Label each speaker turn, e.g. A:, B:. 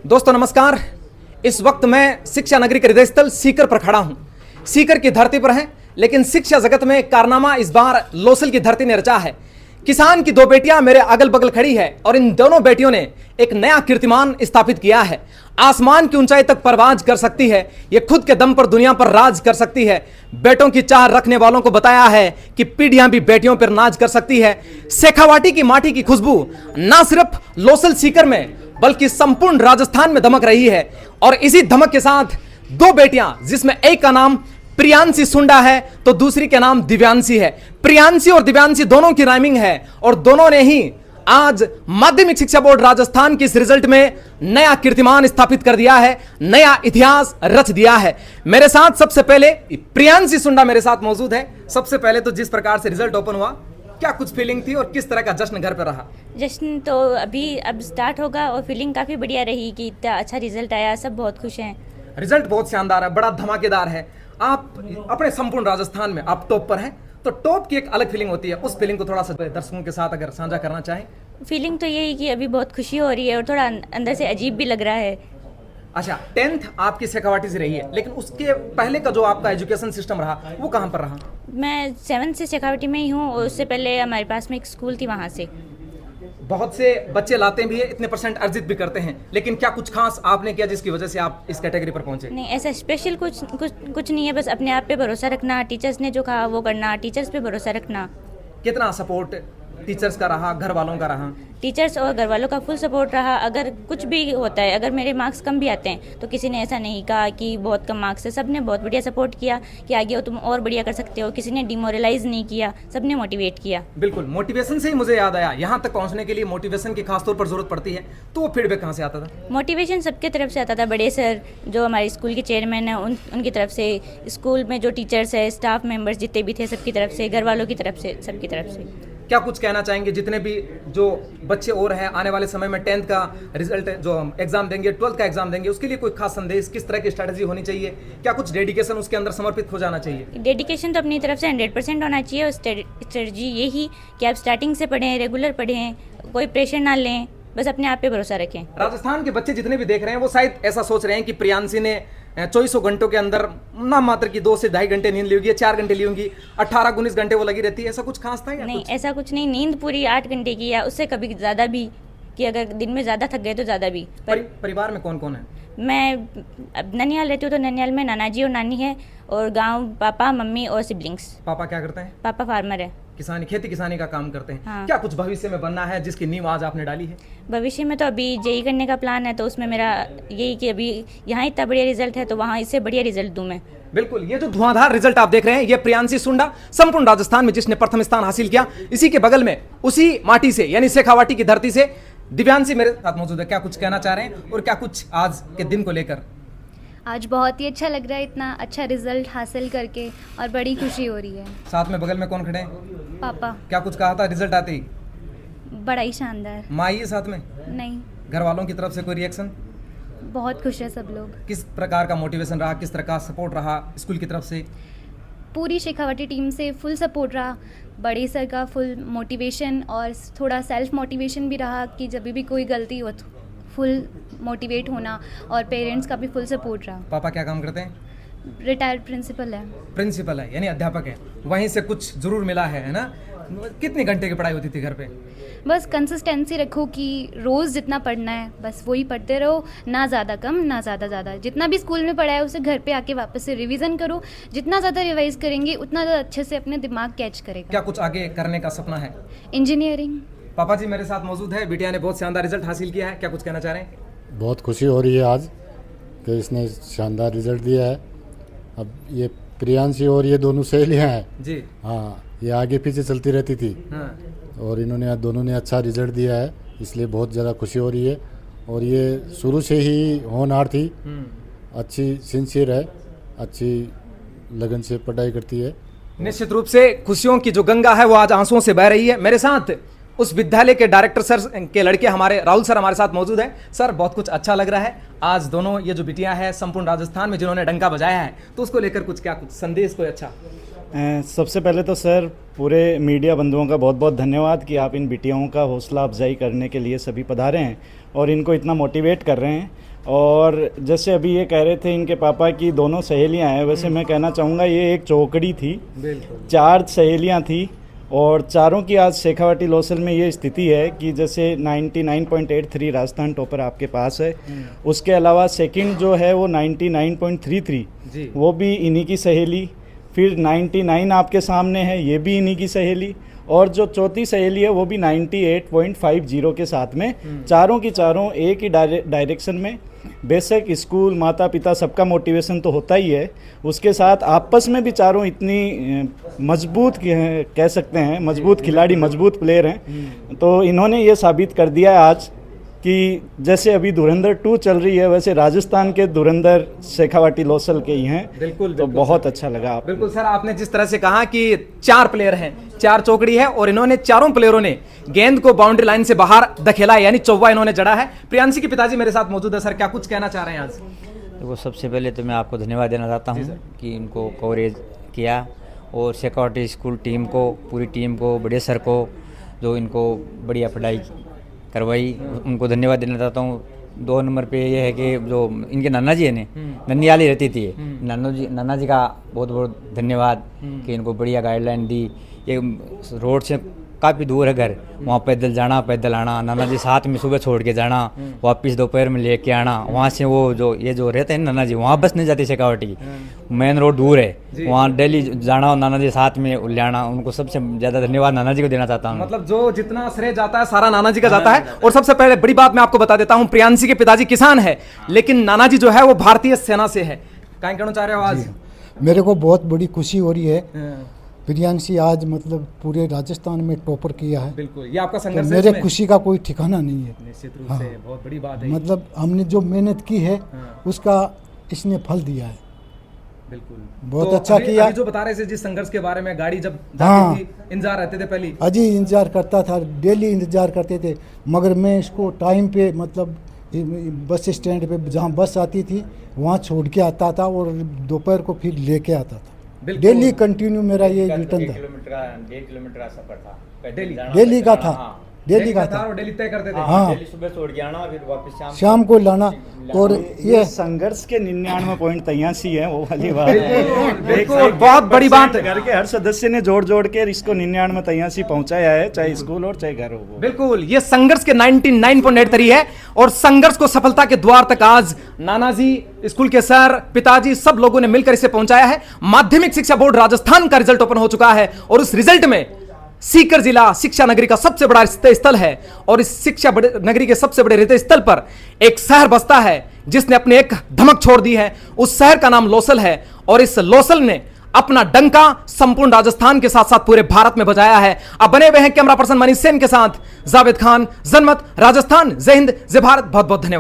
A: दोस्तों नमस्कार। इस वक्त मैं शिक्षा नगरी के हृदय स्थल सीकर पर खड़ा हूं। सीकर की धरती पर है, लेकिन शिक्षा जगत में कारनामा इस बार लोसल की धरती ने रचा है। किसान की दो बेटियां मेरे अगल बगल खड़ी है और इन दोनों बेटियों ने एक नया कीर्तिमान स्थापित किया है। आसमान की ऊंचाई तक परवाज कर सकती है, ये खुद के दम पर दुनिया पर राज कर सकती है। बेटों की चाह रखने वालों को बताया है कि पीढ़ियां भी बेटियों पर नाज कर सकती है। शेखावाटी की माटी की खुशबू ना सिर्फ लोसल सीकर में बल्कि संपूर्ण राजस्थान में दमक रही है। और इसी धमक के साथ दो बेटियां, जिसमें एक का नाम प्रियांशी सुंडा है तो दूसरी का नाम दिव्यांशी है। प्रियांशी और दिव्यांशी दोनों की राइमिंग है और दोनों ने ही आज माध्यमिक शिक्षा बोर्ड राजस्थान की इस रिजल्ट में नया कीर्तिमान स्थापित कर दिया है, नया इतिहास रच दिया है। मेरे साथ सबसे पहले प्रियांशी सुंडा मेरे साथ मौजूद है। सबसे पहले तो जिस प्रकार से रिजल्ट ओपन हुआ, क्या कुछ फीलिंग थी और किस तरह का जश्न घर पर रहा?
B: जश्न तो अब स्टार्ट होगा और फीलिंग काफ़ी बढ़िया रही कि इतना अच्छा रिजल्ट आया, सब बहुत खुश हैं।
A: रिजल्ट बहुत शानदार है, बड़ा धमाकेदार है। आप अपने संपूर्ण राजस्थान में आप टॉप पर हैं, तो टॉप की एक अलग फीलिंग होती है। उस फीलिंग को थोड़ा सा दर्शकों के साथ अगर साझा करना चाहें।
B: फीलिंग तो यही कि अभी बहुत खुशी हो रही है और थोड़ा अंदर से अजीब भी लग रहा है।
A: अच्छा, 10th आपकी शेखावाटी से रही है, लेकिन उसके पहले का जो आपका एजुकेशन सिस्टम रहा वो कहाँ पर रहा?
B: मैं 7th से शेखावाटी में ही हूँ और उससे पहले हमारे पास में एक स्कूल थी, वहाँ से।
A: बहुत से बच्चे लाते भी है, इतने परसेंट अर्जित भी करते हैं, लेकिन क्या कुछ खास आपने किया जिसकी वजह से आप इस कैटेगरी पर पहुंचे?
B: नहीं, ऐसा स्पेशल कुछ नहीं है, बस अपने आप पे भरोसा रखना, टीचर्स ने जो कहा वो करना, टीचर्स पे भरोसा रखना।
A: कितना सपोर्ट टीचर्स का रहा, घर वालों का रहा?
B: टीचर्स और घर वालों का फुल सपोर्ट रहा। अगर कुछ भी होता है, अगर मेरे मार्क्स कम भी आते हैं तो किसी ने ऐसा नहीं कहा कि बहुत कम मार्क्स है। सब ने बहुत बढ़िया सपोर्ट किया कि आगे हो तुम और बढ़िया कर सकते हो। किसी ने डिमोरलाइज नहीं किया, सब ने मोटिवेट किया।
A: बिल्कुल, मोटिवेशन से ही मुझे याद आया, यहाँ तक पहुँचने के लिए मोटिवेशन की खासतौर पर जरूरत पड़ती है। तो वो फीडबैक कहाँ से आता था?
B: मोटिवेशन सबके तरफ से आता था। बड़े सर जो हमारे स्कूल के चेयरमैन हैं उनकी तरफ से, स्कूल में जो टीचर्स है, स्टाफ मेंबर्स जितने भी थे सबकी तरफ से, घर वालों की तरफ से, सबकी तरफ से।
A: क्या कुछ कहना चाहेंगे जितने भी जो बच्चे और हैं आने वाले समय में 10th का रिजल्ट जो एग्जाम देंगे, 12th का एग्जाम देंगे, उसके लिए कोई खास संदेश, किस तरह की स्ट्रैटेजी होनी चाहिए? क्या कुछ डेडिकेशन उसके अंदर समर्पित हो जाना चाहिए?
B: डेडिकेशन तो अपनी तरफ से 100% होना चाहिए। और स्ट्रेटजी यही कि आप स्टार्टिंग से पढ़ें, रेगुलर पढ़ें, कोई प्रेशर ना लें, बस अपने आप पे भरोसा रखें। राजस्थान
A: के बच्चे जितने भी देख रहे हैं वो शायद ऐसा सोच रहे हैं कि प्रियांशी ने 24 घंटों के अंदर ना मात्र की 2 से ढाई घंटे नींद ली होगी, 4 घंटे ली होंगी, 18-19 घंटे वो लगी रहती है। ऐसा कुछ खास था या
B: नहीं?
A: कुछ?
B: ऐसा कुछ नहीं, नींद पूरी 8 घंटे की या उससे कभी ज़्यादा भी, कि अगर दिन में ज़्यादा थक गए तो ज़्यादा भी।
A: परिवार में कौन कौन है?
B: मैं अब ननिहाल रहती हूँ, तो ननिहाल में नाना जी और नानी है, और गांव पापा मम्मी और सिबलिंग्स।
A: पापा क्या करते हैं?
B: पापा फार्मर है,
A: किसानी, खेती किसानी का काम करते हैं।
B: हाँ।
A: क्या कुछ भविष्य में बनना है जिसकी नींव आज आपने डाली है?
B: भविष्य में तो अभी जेई करने का प्लान है, तो उसमें मेरा यही कि अभी यहाँ इतना बढ़िया रिजल्ट है तो वहाँ इससे बढ़िया रिजल्ट दूँ मैं।
A: बिल्कुल, ये जो धुआंधार रिजल्ट आप देख रहे हैं, ये प्रियांशी सुंडा संपूर्ण राजस्थान में जिसने प्रथम स्थान हासिल किया, इसी के बगल में उसी माटी से यानी शेखावाटी की धरती से दिव्यांशी मेरे साथ मौजूद है। क्या कुछ कहना चाह रहे हैं और क्या कुछ आज के दिन को लेकर?
C: आज बहुत ही अच्छा लग रहा है, इतना अच्छा रिजल्ट हासिल करके, और बड़ी खुशी हो रही है।
A: साथ में बगल में कौन खड़े हैं?
C: पापा।
A: क्या कुछ कहा था रिजल्ट आते ही?
C: बड़ा ही शानदार।
A: माँ ही साथ में?
C: नहीं।
A: घर वालों की तरफ से कोई रिएक्शन?
C: बहुत खुश है सब लोग।
A: किस प्रकार का मोटिवेशन रहा, किस तरह का सपोर्ट रहा स्कूल की तरफ से?
C: पूरी शेखावाटी टीम से फुल सपोर्ट रहा, बड़े सर का फुल मोटिवेशन और थोड़ा सेल्फ मोटिवेशन भी रहा कि जब भी कोई गलती हो तो फुल मोटिवेट होना, और पेरेंट्स का भी फुल सपोर्ट रहा।
A: पापा क्या काम करते हैं?
C: रिटायर्ड प्रिंसिपल है।
A: प्रिंसिपल है यानी अध्यापक है, वहीं से कुछ जरूर मिला है ना? कितने घंटे की पढ़ाई होती थी घर पे?
C: बस कंसिस्टेंसी रखो कि रोज़ जितना पढ़ना है बस वही पढ़ते रहो, ना ज़्यादा कम ना ज़्यादा ज़्यादा। जितना भी स्कूल में पढ़ा है उसे घर पे आके वापस से रिवीजन करो। जितना ज़्यादा रिवाइज करेंगे उतना ज़्यादा अच्छे से अपने दिमाग कैच करेगा।
A: क्या कुछ आगे करने का सपना है?
C: इंजीनियरिंग।
A: पापा जी मेरे साथ मौजूद है, बिटिया ने बहुत शानदार रिजल्ट हासिल किया है, क्या कुछ कहना चाह रहे हैं?
D: बहुत खुशी हो रही है आज कि इसने शानदार रिजल्ट दिया है। अब ये प्रियांशी और ये दोनों सहेलियाँ हैं
A: जी।
D: हाँ, ये आगे पीछे चलती रहती थी।
A: हाँ।
D: और इन्होंने दोनों ने अच्छा रिजल्ट दिया है, इसलिए बहुत ज़्यादा खुशी हो रही है। और ये शुरू से ही होनहार थी, अच्छी सिंसियर है, अच्छी लगन से पढ़ाई करती है।
A: निश्चित रूप से खुशियों की जो गंगा है वो आज आंसुओं से बह रही है। मेरे साथ उस विद्यालय के डायरेक्टर सर के लड़के हमारे राहुल सर हमारे साथ मौजूद है। सर बहुत कुछ अच्छा लग रहा है आज दोनों ये जो बिटियां हैं संपूर्ण राजस्थान में जिन्होंने डंका बजाया है, तो उसको लेकर कुछ क्या कुछ संदेश कोई अच्छा?
E: सबसे पहले तो सर पूरे मीडिया बंधुओं का बहुत बहुत धन्यवाद कि आप इन बिटियाओं का हौसला अफजाई करने के लिए सभी पधारे हैं और इनको इतना मोटिवेट कर रहे हैं। और जैसे अभी ये कह रहे थे इनके पापा की दोनों सहेलियां हैं, वैसे मैं कहना चाहूँगा ये एक चौकड़ी थी, 4 सहेलियां थी और चारों की आज शेखावाटी लोसल में ये स्थिति है कि जैसे 99.83 राजस्थान टॉपर आपके पास है, उसके अलावा सेकंड जो है वो 99.33 वो भी इन्हीं की सहेली, फिर 99 आपके सामने है ये भी इन्हीं की सहेली, और जो चौथी सहेली है वो भी 98.50 के साथ में, चारों की चारों एक ही डायरेक्शन में। बेशक स्कूल माता पिता सबका मोटिवेशन तो होता ही है, उसके साथ आपस में भी चारों इतनी मजबूत कह सकते हैं, मजबूत खिलाड़ी, मजबूत प्लेयर हैं। तो इन्होंने ये साबित कर दिया है आज कि जैसे अभी धुरंधर 2 चल रही है वैसे राजस्थान के धुरंधर शेखावाटी लोसल के ही हैं।
A: बिल्कुल
E: तो बहुत अच्छा लगा।
A: बिल्कुल सर, आपने जिस तरह से कहा कि 4 प्लेयर हैं, 4 चौकड़ी है और इन्होंने चारों प्लेयरों ने गेंद को बाउंड्री लाइन से बाहर धकेला, यानी चौवा इन्होंने जड़ा है। प्रियांशी के पिताजी मेरे साथ मौजूद है। सर, क्या कुछ कहना चाह रहे हैं आज?
F: देखो, सबसे पहले तो मैं आपको धन्यवाद देना चाहता हूँ कि इनको कवरेज किया, और शेखावाटी स्कूल टीम को, पूरी टीम को, बड़े सर को जो इनको बढ़िया पढ़ाई करवाई, उनको धन्यवाद देना चाहता हूँ। 2 नंबर पे ये है कि जो इनके नाना जी है ने ननियाली रहती थी, नाना जी का बहुत बहुत धन्यवाद कि इनको बढ़िया गाइडलाइन दी। ये रोड से काफ़ी दूर है घर, वहाँ पैदल जाना पैदल आना, नाना जी साथ में सुबह छोड़ के जाना, वापस दोपहर में लेके आना। वहाँ से वो जो ये जो रहते हैं नाना जी, वहाँ बस नहीं जाती शेखावाटी की, मेन रोड दूर है, वहाँ डेली जाना और नाना जी साथ में ले आना। उनको सबसे ज़्यादा धन्यवाद नाना जी को देना चाहता हूँ।
A: मतलब जो जितना श्रेय जाता है सारा नाना जी का जाता है। और सबसे पहले बड़ी बात मैं आपको बता देता हूँ, प्रियांशी के पिताजी किसान है, लेकिन नाना जी जो है वो भारतीय सेना से है। क्या कहना चाह रहे हो आज?
G: मेरे को बहुत बड़ी खुशी हो रही है। प्रियांशी आज मतलब पूरे राजस्थान में टॉपर किया है।
A: बिल्कुल, ये आपका
G: तो
A: संघर्ष है
G: मेरे
A: इसमें?
G: खुशी का कोई ठिकाना नहीं है।
A: निश्चित रूप
G: हाँ।
A: से बहुत बड़ी बात है।
G: मतलब हमने जो मेहनत की है उसका इसने फल दिया है।
A: बिल्कुल,
G: बहुत
A: तो
G: अच्छा
A: अभी
G: किया।
A: जो बता रहे थे जिस संघर्ष के बारे में, गाड़ी जब
G: हाँ।
A: जाती थी, इंतजार रहते थे पहले?
G: अजी इंतजार करता था, डेली इंतजार करते थे, मगर मैं इसको टाइम पे मतलब बस स्टैंड पे जहाँ बस आती थी वहाँ छोड़ के आता था और दोपहर को फिर लेके आता था। डेली कंटिन्यू मेरा ये रिटर्न था।
F: 1.5 किलोमीटर का सफर था,
G: डेली का था, डेली का था।
A: और डेली तय करते थे।
G: हाँ।
F: डेली सुबह छोड़ के आना, फिर वापस
G: शाम को लाना। और
E: ये संघर्ष के 99.83 है वो वाली बात
A: बिल्कुल, बहुत बड़ी बात है।
E: घर के हर सदस्य ने जोड़ जोड़ के इसको 99.83 पहुंचाया है, चाहे स्कूल और चाहे घर हो।
A: बिल्कुल, ये संघर्ष के 99.83 है और संघर्ष को सफलता के द्वार तक आज नानाजी, स्कूल के सर, पिताजी, सब लोगों ने मिलकर इसे पहुंचाया है। माध्यमिक शिक्षा बोर्ड राजस्थान का रिजल्ट ओपन हो चुका है और उस रिजल्ट में सीकर जिला शिक्षा नगरी का सबसे बड़ा रिक्त स्थल है और इस शिक्षा नगरी के सबसे बड़े रिक्त स्थल पर एक शहर बसता है जिसने अपने एक धमक छोड़ दी है। उस शहर का नाम लोसल है और इस लोसल ने अपना डंका संपूर्ण राजस्थान के साथ साथ पूरे भारत में बजाया है। अब बने हुए हैं कैमरा पर्सन मनीष सेन के साथ जावेद खान, जनमत, राजस्थान। जय हिंद, जय भारत। बहुत बहुत धन्यवाद।